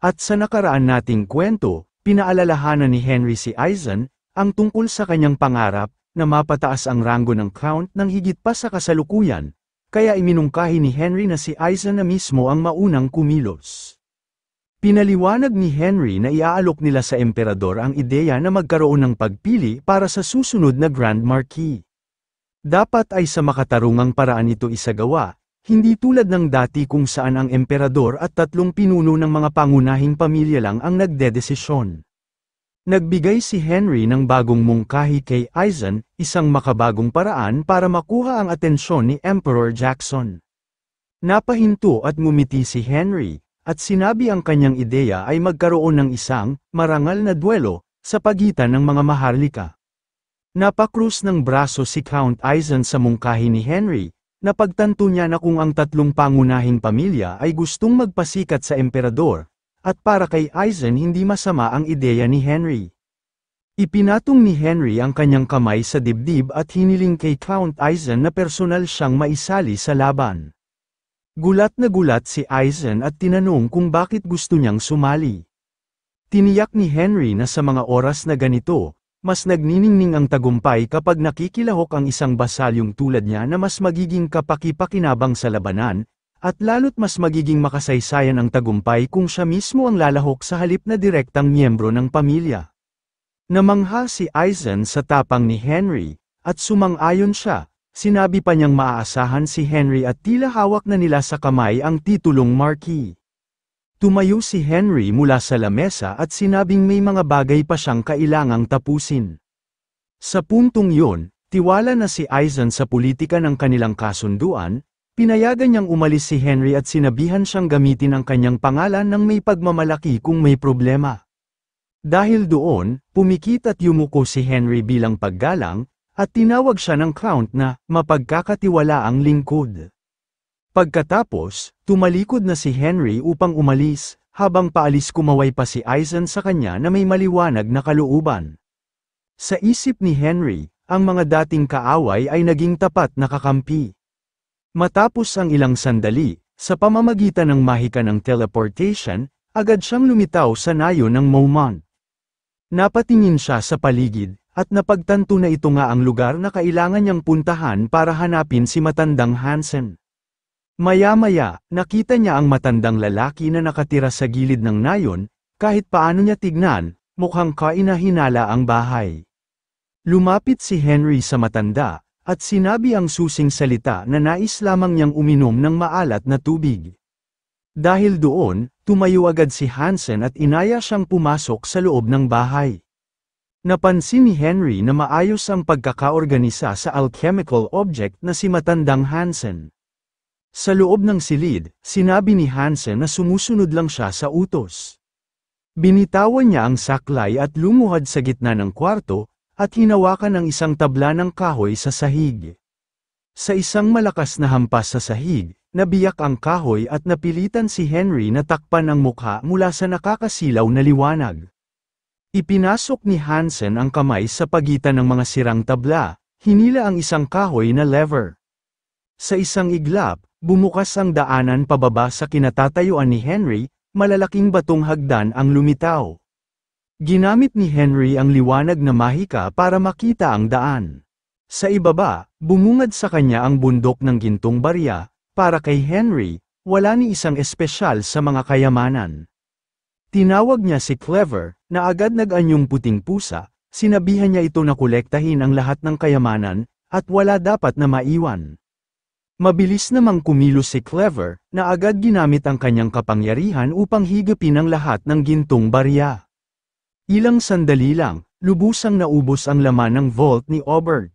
At sa nakaraan nating kwento, pinaalalahanan ni Henry si Aizen, ang tungkol sa kanyang pangarap, na mapataas ang ranggo ng Count ng higit pa sa kasalukuyan, kaya iminungkahi ni Henry na si Aizen na mismo ang maunang kumilos. Pinaliwanag ni Henry na iaalok nila sa emperador ang ideya na magkaroon ng pagpili para sa susunod na Grand Marquis. Dapat ay sa makatarungang paraan ito isagawa, hindi tulad ng dati kung saan ang emperador at 3 pinuno ng mga pangunahing pamilya lang ang nagdedesisyon. Nagbigay si Henry ng bagong mungkahi kay Aizen, isang makabagong paraan para makuha ang atensyon ni Emperor Jackson. Napahinto at ngumiti si Henry, at sinabi ang kanyang ideya ay magkaroon ng isang marangal na duelo sa pagitan ng mga maharlika. Napakrus ng braso si Count Aizen sa mungkahi ni Henry, napagtanto niya na kung ang 3 pangunahing pamilya ay gustong magpasikat sa emperador, at para kay Aizen hindi masama ang ideya ni Henry. Ipinatong ni Henry ang kanyang kamay sa dibdib at hiniling kay Count Aizen na personal siyang maisali sa laban. Gulat na gulat si Aizen at tinanong kung bakit gusto niyang sumali. Tiniyak ni Henry na sa mga oras na ganito, mas nagniningning ang tagumpay kapag nakikilahok ang isang basalyong tulad niya na mas magiging kapaki-pakinabang sa labanan, at lalo't mas magiging makasaysayan ang tagumpay kung siya mismo ang lalahok sa halip na direktang miyembro ng pamilya. Namangha si Aizen sa tapang ni Henry, at sumang-ayon siya, sinabi pa niyang maaasahan si Henry at tila hawak na nila sa kamay ang titulong Marquis. Tumayo si Henry mula sa lamesa at sinabing may mga bagay pa siyang kailangang tapusin. Sa puntong yun, tiwala na si Aizen sa politika ng kanilang kasunduan, pinayagan niyang umalis si Henry at sinabihan siyang gamitin ang kanyang pangalan ng may pagmamalaki kung may problema. Dahil doon, pumikit at yumuko si Henry bilang paggalang, at tinawag siya ng Count na mapagkakatiwalaang lingkod. Pagkatapos, tumalikod na si Henry upang umalis, habang paalis kumaway pa si Aizen sa kanya na may maliwanag na kalooban. Sa isip ni Henry, ang mga dating kaaway ay naging tapat na kakampi. Matapos ang ilang sandali, sa pamamagitan ng mahika ng teleportation, agad siyang lumitaw sa nayo ng Momont. Napatingin siya sa paligid, at napagtanto na ito nga ang lugar na kailangan niyang puntahan para hanapin si matandang Hansen. Maya-maya, nakita niya ang matandang lalaki na nakatira sa gilid ng nayon, kahit paano niya tignan, mukhang kainahinala ang bahay. Lumapit si Henry sa matanda, at sinabi ang susing salita na nais lamang niyang uminom ng maalat na tubig. Dahil doon, tumayo agad si Hansen at inaya siyang pumasok sa loob ng bahay. Napansin ni Henry na maayos ang pagkakaorganisa sa alchemical object na si matandang Hansen. Sa loob ng silid, sinabi ni Hansen na sumusunod lang siya sa utos. Binitawan niya ang saklay at lumuhad sa gitna ng kwarto, at hinawakan ang isang tabla ng kahoy sa sahig. Sa isang malakas na hampas sa sahig, nabiyak ang kahoy at napilitan si Henry na takpan ang mukha mula sa nakakasilaw na liwanag. Ipinasok ni Hansen ang kamay sa pagitan ng mga sirang tabla, hinila ang isang kahoy na lever. Sa isang iglap, bumukas ang daanan pababa sa kinatatayuan ni Henry, malalaking batong hagdan ang lumitaw. Ginamit ni Henry ang liwanag na mahika para makita ang daan. Sa ibaba, bumungad sa kanya ang bundok ng gintong barya, para kay Henry, wala ni isang espesyal sa mga kayamanan. Tinawag niya si Clever, na agad nag-anyong puting pusa, sinabihan niya ito na kolektahin ang lahat ng kayamanan, at wala dapat na maiwan. Mabilis namang kumilos si Clever, na agad ginamit ang kanyang kapangyarihan upang higupin ang lahat ng gintong barya. Ilang sandali lang, lubusang naubos ang laman ng vault ni Aubert.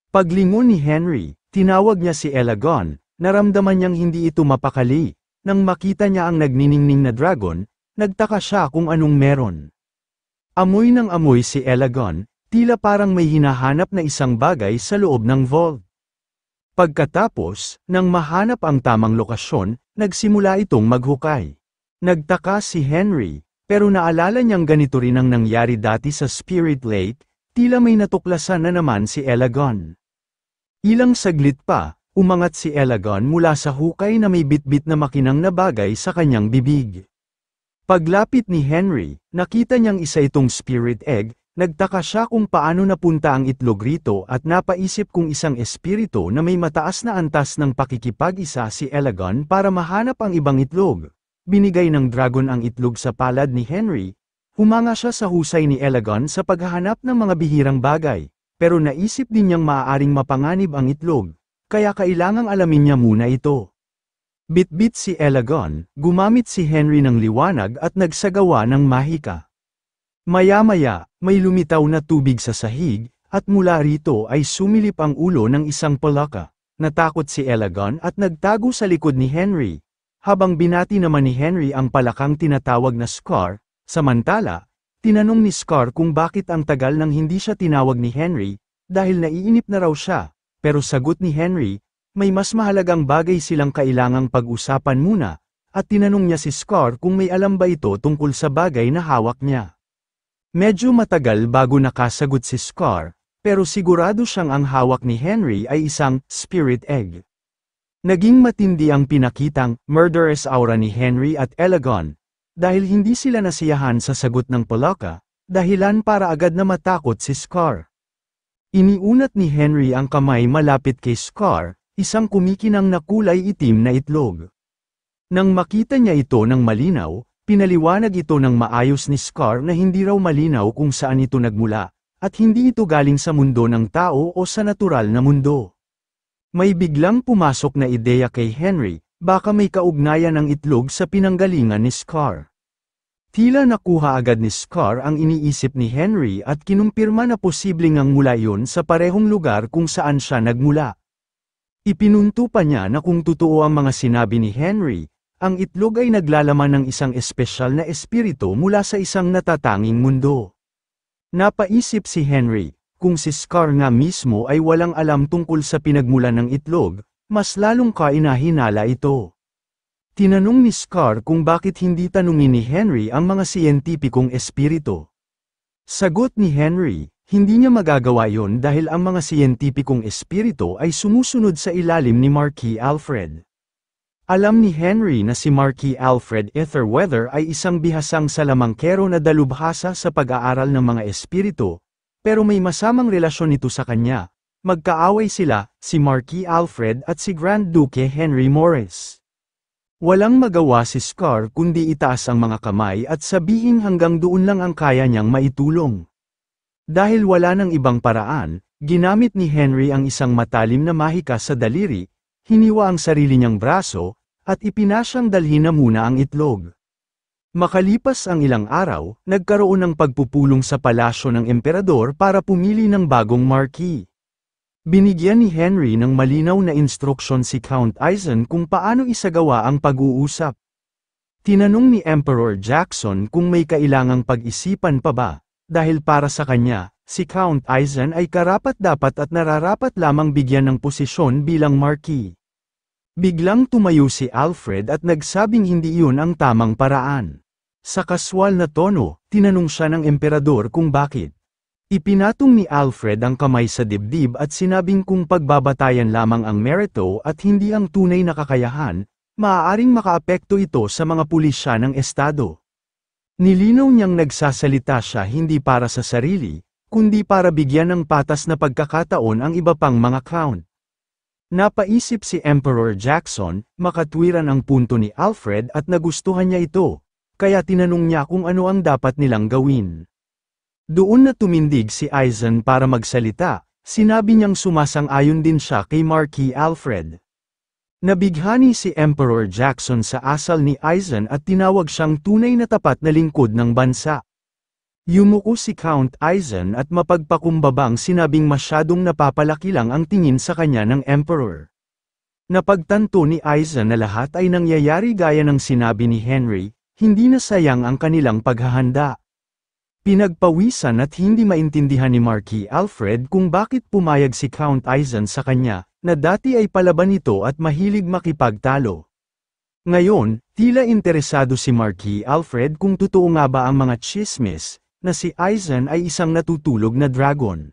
Paglingon ni Henry, tinawag niya si Elagon, naramdaman niyang hindi ito mapakali. Nang makita niya ang nagniningning na dragon, nagtaka siya kung anong meron. Amoy ng amoy si Elagon, tila parang may hinahanap na isang bagay sa loob ng vault. Pagkatapos, nang mahanap ang tamang lokasyon, nagsimula itong maghukay. Nagtaka si Henry, pero naalala niyang ganito rin ang nangyari dati sa Spirit Lake, tila may natuklasan na naman si Elagon. Ilang saglit pa, umangat si Elagon mula sa hukay na may bitbit na makinang na bagay sa kanyang bibig. Paglapit ni Henry, nakita niyang isa itong spirit egg, nagtaka siya kung paano napunta ang itlog rito at napaisip kung isang espiritu na may mataas na antas ng pakikipag-isa si Elegon para mahanap ang ibang itlog. Binigay ng dragon ang itlog sa palad ni Henry. Humanga siya sa husay ni Elegon sa paghahanap ng mga bihirang bagay, pero naisip din niyang maaaring mapanganib ang itlog, kaya kailangang alamin niya muna ito. Bitbit si Elegon, gumamit si Henry ng liwanag at nagsagawa ng mahika. Maya-maya, may lumitaw na tubig sa sahig, at mula rito ay sumilip ang ulo ng isang palaka. Natakot si Elegon at nagtago sa likod ni Henry. Habang binati naman ni Henry ang palakang tinatawag na Scar, samantala, tinanong ni Scar kung bakit ang tagal nang hindi siya tinawag ni Henry, dahil naiinip na raw siya, pero sagot ni Henry, may mas mahalagang bagay silang kailangang pag-usapan muna, at tinanong niya si Scar kung may alam ba ito tungkol sa bagay na hawak niya. Medyo matagal bago nakasagot si Scar, pero sigurado siyang ang hawak ni Henry ay isang spirit egg. Naging matindi ang pinakitang murderous aura ni Henry at Elegon, dahil hindi sila nasiyahan sa sagot ng palaka, dahilan para agad na matakot si Scar. Iniunat ni Henry ang kamay malapit kay Scar, isang kumikinang na kulay itim na itlog. Nang makita niya ito ng malinaw, pinaliwanag ito ng maayos ni Scar na hindi raw malinaw kung saan ito nagmula, at hindi ito galing sa mundo ng tao o sa natural na mundo. May biglang pumasok na ideya kay Henry, baka may kaugnayan ang itlog sa pinanggalingan ni Scar. Tila nakuha agad ni Scar ang iniisip ni Henry at kinumpirma na posibleng ang mula yun sa parehong lugar kung saan siya nagmula. Ipinunto pa niya na kung totoo ang mga sinabi ni Henry, ang itlog ay naglalaman ng isang espesyal na espiritu mula sa isang natatanging mundo. Napaisip si Henry, kung si Scar nga mismo ay walang alam tungkol sa pinagmulan ng itlog, mas lalong kainahinala ito. Tinanong ni Scar kung bakit hindi tanungin ni Henry ang mga siyentipikong espiritu. Sagot ni Henry, hindi niya magagawa yon dahil ang mga siyentipikong espiritu ay sumusunod sa ilalim ni Marquis Alfred. Alam ni Henry na si Marquis Alfred Etherweather ay isang bihasang salamangkero na dalubhasa sa pag-aaral ng mga espiritu, pero may masamang relasyon ito sa kanya. Magkaaway sila, si Marquis Alfred at si Grand Duke Henry Morris. Walang magawa si Scar kundi itaas ang mga kamay at sabihin hanggang doon lang ang kaya niyang maitulong. Dahil wala nang ibang paraan, ginamit ni Henry ang isang matalim na mahika sa daliri, hiniwa ang sarili niyang braso, at ipinasyang dalhin na muna ang itlog. Makalipas ang ilang araw, nagkaroon ng pagpupulong sa palasyo ng emperador para pumili ng bagong marquis. Binigyan ni Henry ng malinaw na instruksyon si Count Eisen kung paano isagawa ang pag-uusap. Tinanong ni Emperor Jackson kung may kailangang pag-isipan pa ba. Dahil para sa kanya, si Count Eisen ay karapat-dapat at nararapat lamang bigyan ng posisyon bilang marquis. Biglang tumayo si Alfred at nagsabing hindi iyon ang tamang paraan. Sa kaswal na tono, tinanong siya ng emperador kung bakit. Ipinatong ni Alfred ang kamay sa dibdib at sinabing kung pagbabatayan lamang ang merito at hindi ang tunay na kakayahan, maaaring makaapekto ito sa mga pulisya ng estado. Nilinaw niyang nagsasalita siya hindi para sa sarili, kundi para bigyan ng patas na pagkakataon ang iba pang mga count. Napaisip si Emperor Jackson, makatwiran ang punto ni Alfred at nagustuhan niya ito, kaya tinanong niya kung ano ang dapat nilang gawin. Doon na tumindig si Eisen para magsalita, sinabi niyang sumasang-ayon din siya kay Marquis Alfred. Nabighani si Emperor Jackson sa asal ni Eisen at tinawag siyang tunay na tapat na lingkod ng bansa. Yumuko si Count Eisen at mapagpakumbabang sinabing masyadong napapalaki lang ang tingin sa kanya ng Emperor. Napagtanto ni Eisen na lahat ay nangyayari gaya ng sinabi ni Henry, hindi na sayang ang kanilang paghahanda. Pinagpawisan at hindi maintindihan ni Marquis Alfred kung bakit pumayag si Count Eisen sa kanya, na dati ay palaban ito at mahilig makipagtalo. Ngayon, tila interesado si Marquis Alfred kung totoo nga ba ang mga chismis, na si Eisen ay isang natutulog na dragon.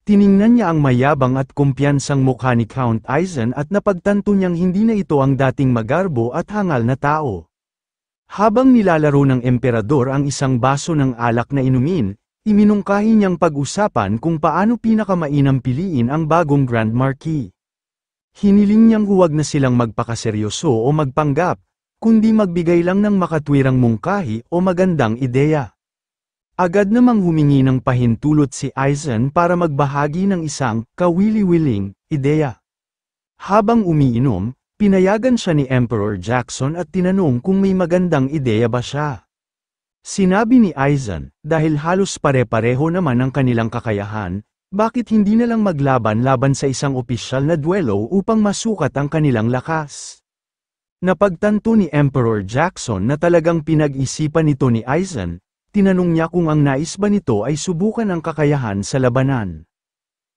Tiningnan niya ang mayabang at kumpiyansang mukha ni Count Eisen at napagtanto niyang hindi na ito ang dating magarbo at hangal na tao. Habang nilalaro ng emperador ang isang baso ng alak na inumin, iminungkahi niyang pag-usapan kung paano pinakamainam piliin ang bagong Grand Marquis. Hiniling niyang huwag na silang magpakaseryoso o magpanggap, kundi magbigay lang ng makatwirang mungkahi o magandang ideya. Agad namang humingi ng pahintulot si Aizen para magbahagi ng isang kawili-wiling ideya. Habang umiinom, pinayagan siya ni Emperor Jackson at tinanong kung may magandang ideya ba siya. Sinabi ni Aizen, dahil halos pare-pareho naman ang kanilang kakayahan, bakit hindi na lang maglaban-laban sa isang opisyal na duelo upang masukat ang kanilang lakas? Napagtanto ni Emperor Jackson na talagang pinag-isipan nito ni Aizen, tinanong niya kung ang nais ba nito ay subukan ang kakayahan sa labanan.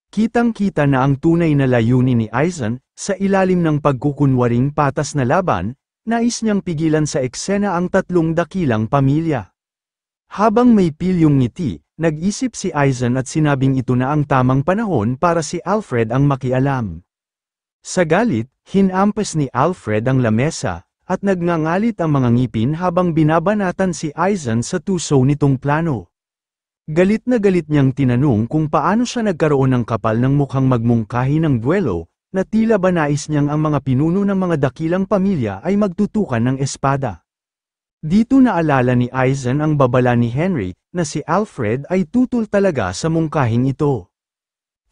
Kitang-kita na ang tunay na layunin ni Aizen, sa ilalim ng pagkukunwaring patas na laban, nais niyang pigilan sa eksena ang tatlong dakilang pamilya. Habang may pilyong ngiti, nag-isip si Aizen at sinabing ito na ang tamang panahon para si Alfred ang makialam. Sa galit, hinampas ni Alfred ang lamesa, at nagngangalit ang mga ngipin habang binabanatan si Aizen sa tuso nitong plano. Galit na galit niyang tinanong kung paano siya nagkaroon ng kapal ng mukhang magmungkahi ng duelo, na tila ba nais niyang ang mga pinuno ng mga dakilang pamilya ay magtutukan ng espada. Dito naalala ni Aizen ang babala ni Henry, na si Alfred ay tutol talaga sa mungkahing ito.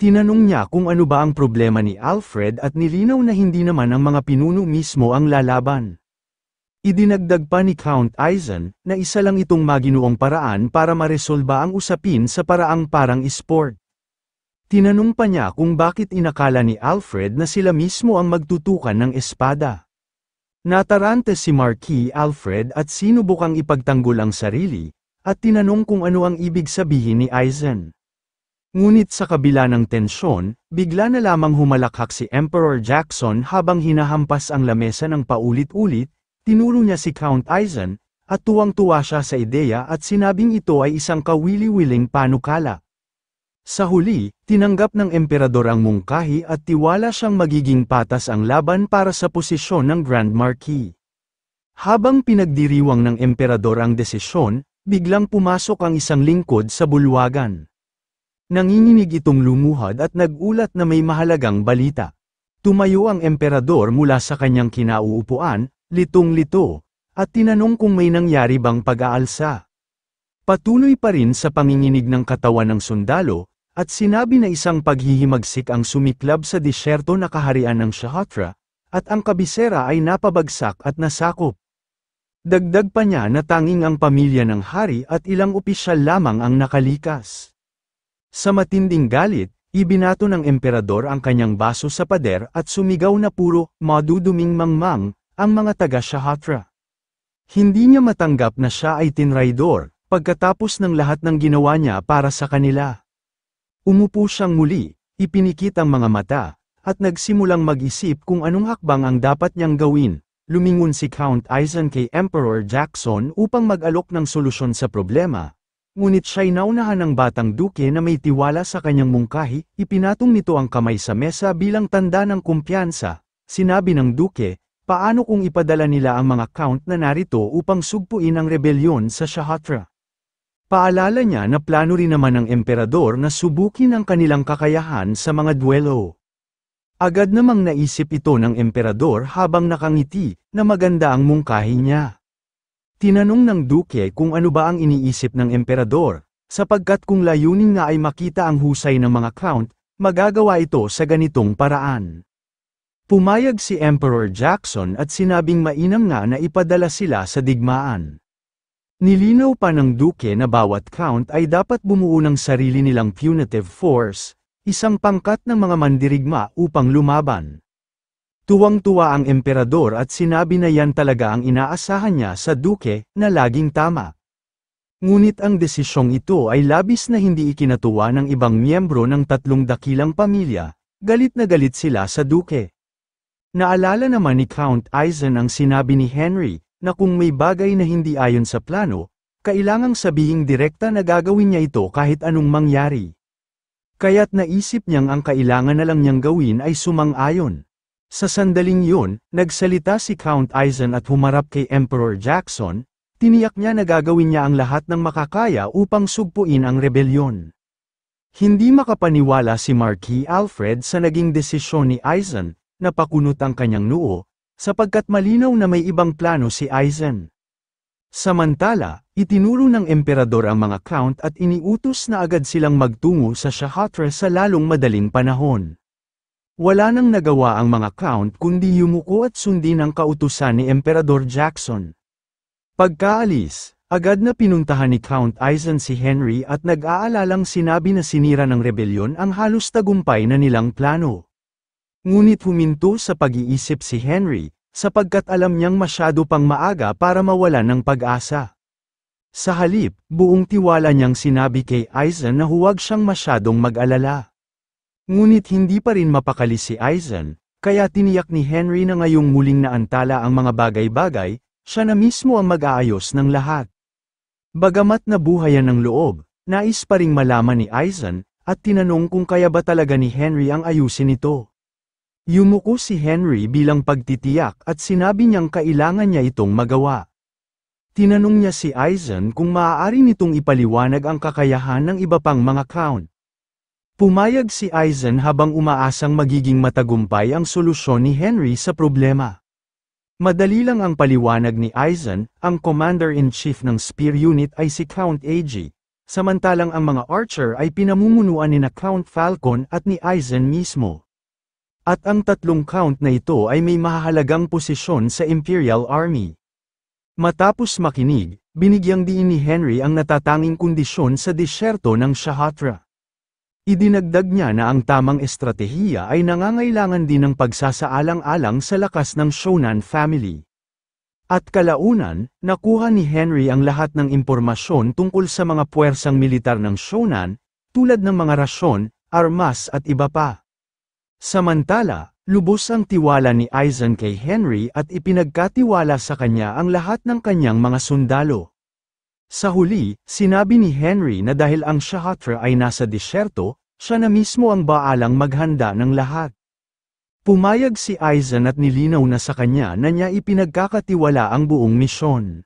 Tinanong niya kung ano ba ang problema ni Alfred at nilinaw na hindi naman ang mga pinuno mismo ang lalaban. Idinagdag pa ni Count Aizen, na isa lang itong maginuong paraan para maresolba ang usapin sa paraang parang sport. Tinanong pa niya kung bakit inakala ni Alfred na sila mismo ang magtutukan ng espada. Natarante si Marquis Alfred at sinubukang ipagtanggol ang sarili, at tinanong kung ano ang ibig sabihin ni Aizen. Ngunit sa kabila ng tensyon, bigla na lamang humalakhak si Emperor Jackson habang hinahampas ang lamesa ng paulit-ulit, tinuro niya si Count Aizen, at tuwang-tuwa siya sa ideya at sinabing ito ay isang kawili-wiling panukala. Sa huli, tinanggap ng emperador ang mungkahi at tiwala siyang magiging patas ang laban para sa posisyon ng Grand Marquis. Habang pinagdiriwang ng emperador ang desisyon, biglang pumasok ang isang lingkod sa bulwagan. Nanginginig itong lumuhad at nagulat na may mahalagang balita. Tumayo ang emperador mula sa kanyang kinauupuan, litong-lito, at tinanong kung may nangyari bang pag-aalsa. Patuloy pa rin sa panginginig ng katawan ng sundalo, at sinabi na isang paghihimagsik ang sumiklab sa disyerto na kaharian ng Shahatra, at ang kabisera ay napabagsak at nasakop. Dagdag pa niya na tanging ang pamilya ng hari at ilang opisyal lamang ang nakalikas. Sa matinding galit, ibinato ng emperador ang kanyang baso sa pader at sumigaw na puro maduduming mangmang ang mga taga-Shahatra. Hindi niya matanggap na siya ay tinraidor, pagkatapos ng lahat ng ginawa niya para sa kanila. Umupo siyang muli, ipinikit ang mga mata, at nagsimulang mag-isip kung anong hakbang ang dapat niyang gawin. Lumingon si Count Aizen kay Emperor Jackson upang mag-alok ng solusyon sa problema. Ngunit siya'y naunahan ng batang duke na may tiwala sa kanyang mungkahi, ipinatong nito ang kamay sa mesa bilang tanda ng kumpiyansa. Sinabi ng duke, paano kung ipadala nila ang mga count na narito upang sugpuin ang rebelyon sa Shahatra? Paalala niya na plano rin naman ng emperador na subukin ang kanilang kakayahan sa mga duelo. Agad namang naisip ito ng emperador habang nakangiti, na maganda ang mungkahi niya. Tinanong ng duke kung ano ba ang iniisip ng emperador, sapagkat kung layunin nga ay makita ang husay ng mga count, magagawa ito sa ganitong paraan. Pumayag si Emperor Jackson at sinabing mainam nga na ipadala sila sa digmaan. Nilinaw pa ng duke na bawat count ay dapat bumuo ng sarili nilang punitive force, isang pangkat ng mga mandirigma upang lumaban. Tuwang-tuwa ang emperador at sinabi na yan talaga ang inaasahan niya sa duke, na laging tama. Ngunit ang desisyong ito ay labis na hindi ikinatuwa ng ibang miyembro ng tatlong dakilang pamilya, galit na galit sila sa duke. Naalala naman ni Count Aizen ang sinabi ni Henry, na kung may bagay na hindi ayon sa plano, kailangang sabihing direkta na gagawin niya ito kahit anong mangyari. Kaya't naisip niyang ang kailangan na lang niyang gawin ay sumang-ayon. Sa sandaling yun, nagsalita si Count Aizen at humarap kay Emperor Jackson, tiniyak niya na gagawin niya ang lahat ng makakaya upang sugpuin ang rebelyon. Hindi makapaniwala si Marquis Alfred sa naging desisyon ni Aizen, na pakunot ang kanyang noo, sapagkat malinaw na may ibang plano si Aizen. Samantala, itinuro ng emperador ang mga count at iniutos na agad silang magtungo sa Shahatra sa lalong madaling panahon. Wala nang nagawa ang mga count kundi yumuko at sundin ang kautusan ni Emperador Jackson. Pagkaalis, agad na pinuntahan ni Count Aizen si Henry at nag-aalalang sinabi na sinira ng rebelyon ang halos tagumpay na nilang plano. Ngunit huminto sa pag-iisip si Henry, sapagkat alam niyang masyado pang maaga para mawalan ng pag-asa. Sa halip, buong tiwala niyang sinabi kay Aizen na huwag siyang masyadong mag-alala. Ngunit hindi pa rin mapakali si Aizen, kaya tiniyak ni Henry na ngayong muling naantala ang mga bagay-bagay, siya na mismo ang mag-aayos ng lahat. Bagamat nabuhayan ng loob, nais pa ring malaman ni Aizen, at tinanong kung kaya ba talaga ni Henry ang ayusin ito. Yumuko si Henry bilang pagtitiyak at sinabi niyang kailangan niya itong magawa. Tinanong niya si Aizen kung maaari nitong ipaliwanag ang kakayahan ng iba pang mga count. Pumayag si Aizen habang umaasang magiging matagumpay ang solusyon ni Henry sa problema. Madali lang ang paliwanag ni Aizen, ang Commander-in-Chief ng Spear Unit ay si Count Eiji, samantalang ang mga archer ay pinamumunuan ni Count Falcon at ni Aizen mismo. At ang tatlong count na ito ay may mahahalagang posisyon sa Imperial Army. Matapos makinig, binigyang diin ni Henry ang natatanging kondisyon sa disyerto ng Shahatra. Idinagdag niya na ang tamang estratehiya ay nangangailangan din ng pagsasaalang-alang sa lakas ng Shonan family. At kalaunan, nakuha ni Henry ang lahat ng impormasyon tungkol sa mga puwersang militar ng Shonan, tulad ng mga rasyon, armas at iba pa. Samantala, lubos ang tiwala ni Aizen kay Henry at ipinagkatiwala sa kanya ang lahat ng kanyang mga sundalo. Sa huli, sinabi ni Henry na dahil ang Shahatra ay nasa disyerto, siya na mismo ang baalang maghanda ng lahat. Pumayag si Aizen at nilinaw na sa kanya na niya ipinagkakatiwala ang buong misyon.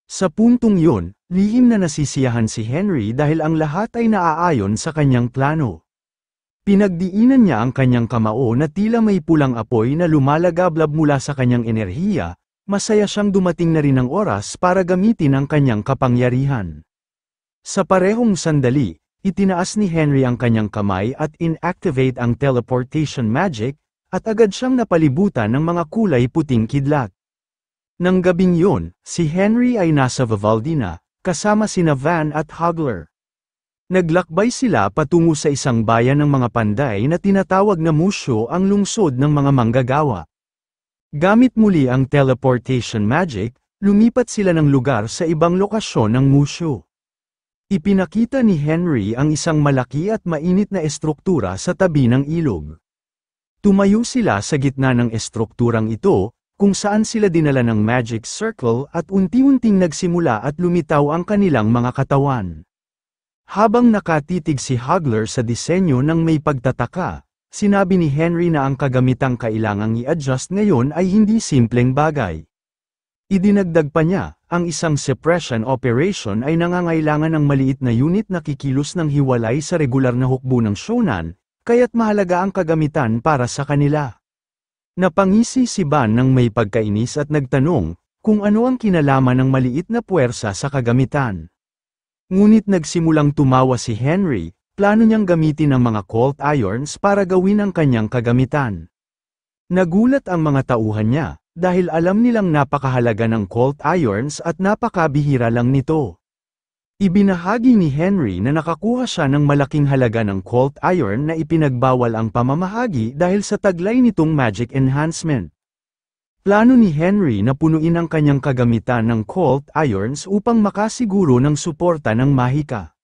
Sa puntong yun, lihim na nasisiyahan si Henry dahil ang lahat ay naaayon sa kanyang plano. Pinagdiinan niya ang kanyang kamao na tila may pulang apoy na lumalagablab mula sa kanyang enerhiya, masaya siyang dumating na rin ang oras para gamitin ang kanyang kapangyarihan. Sa parehong sandali, itinaas ni Henry ang kanyang kamay at inactivate ang teleportation magic, at agad siyang napalibutan ng mga kulay puting kidlat. Nang gabing yun, si Henry ay nasa Vivaldina, kasama sina Van at Hagler. Naglakbay sila patungo sa isang bayan ng mga panday na tinatawag na Musho, ang lungsod ng mga manggagawa. Gamit muli ang teleportation magic, lumipat sila ng lugar sa ibang lokasyon ng Musho. Ipinakita ni Henry ang isang malaki at mainit na estruktura sa tabi ng ilog. Tumayo sila sa gitna ng estrukturang ito, kung saan sila dinala ng magic circle at unti-unting nagsimula at lumitaw ang kanilang mga katawan. Habang nakatitig si Hagler sa disenyo ng may pagtataka, sinabi ni Henry na ang kagamitang kailangang i-adjust ngayon ay hindi simpleng bagay. Idinagdag pa niya, ang isang suppression operation ay nangangailangan ng maliit na unit na kikilos ng hiwalay sa regular na hukbo ng Shonan, kaya't mahalaga ang kagamitan para sa kanila. Napangisi si Ban ng may pagkainis at nagtanong, kung ano ang kinalaman ng maliit na puwersa sa kagamitan. Ngunit nagsimulang tumawa si Henry, plano niyang gamitin ang mga Colt Irons para gawin ang kanyang kagamitan. Nagulat ang mga tauhan niya, dahil alam nilang napakahalaga ng Colt Irons at napakabihira lang nito. Ibinahagi ni Henry na nakakuha siya ng malaking halaga ng Colt Iron na ipinagbawal ang pamamahagi dahil sa taglay nitong magic enhancement. Plano ni Henry na punuin ang kanyang kagamitan ng Colt Irons upang makasiguro ng suporta ng mahika.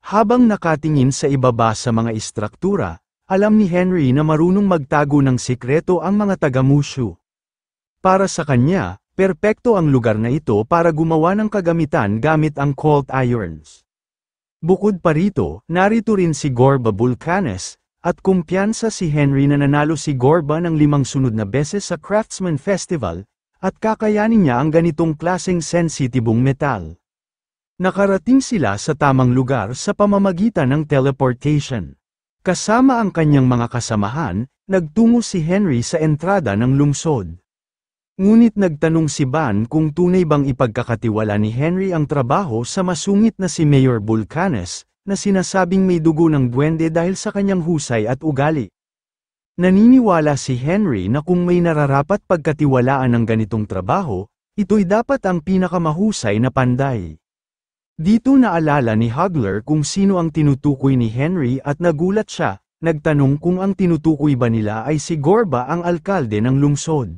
Habang nakatingin sa ibaba sa mga istruktura, alam ni Henry na marunong magtago ng sikreto ang mga taga-Mushu. Para sa kanya, perpekto ang lugar na ito para gumawa ng kagamitan gamit ang Colt Irons. Bukod pa rito, narito rin si Gorba Vulcanes, at kumpiyansa si Henry na nanalo si Gorba ng 5 sunod na beses sa Craftsman Festival, at kakayanin niya ang ganitong klaseng sensitibong metal. Nakarating sila sa tamang lugar sa pamamagitan ng teleportation. Kasama ang kanyang mga kasamahan, nagtungo si Henry sa entrada ng lungsod. Ngunit nagtanong si Van kung tunay bang ipagkakatiwala ni Henry ang trabaho sa masungit na si Mayor Vulcanes, na sinasabing may dugo ng duwende dahil sa kanyang husay at ugali. Naniniwala si Henry na kung may nararapat pagkatiwalaan ng ganitong trabaho, ito'y dapat ang pinakamahusay na panday. Dito naalala ni Hagler kung sino ang tinutukoy ni Henry at nagulat siya, nagtanong kung ang tinutukoy ba nila ay si Gorba ang alkalde ng lungsod.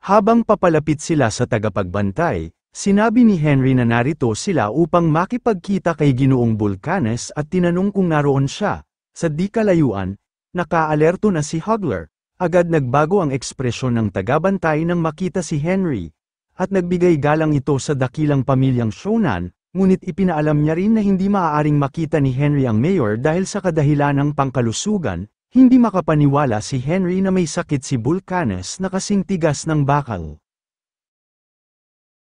Habang papalapit sila sa tagapagbantay, sinabi ni Henry na narito sila upang makipagkita kay Ginoong Vulcanes at tinanong kung naroon siya. Sa di kalayuan, nakaalerto na si Hagler, agad nagbago ang ekspresyon ng tagabantay nang makita si Henry, at nagbigay galang ito sa dakilang pamilyang Shonan, ngunit ipinaalam niya rin na hindi maaaring makita ni Henry ang mayor dahil sa kadahilanang pangkalusugan. Hindi makapaniwala si Henry na may sakit si Vulcanes na kasing tigas ng bakal.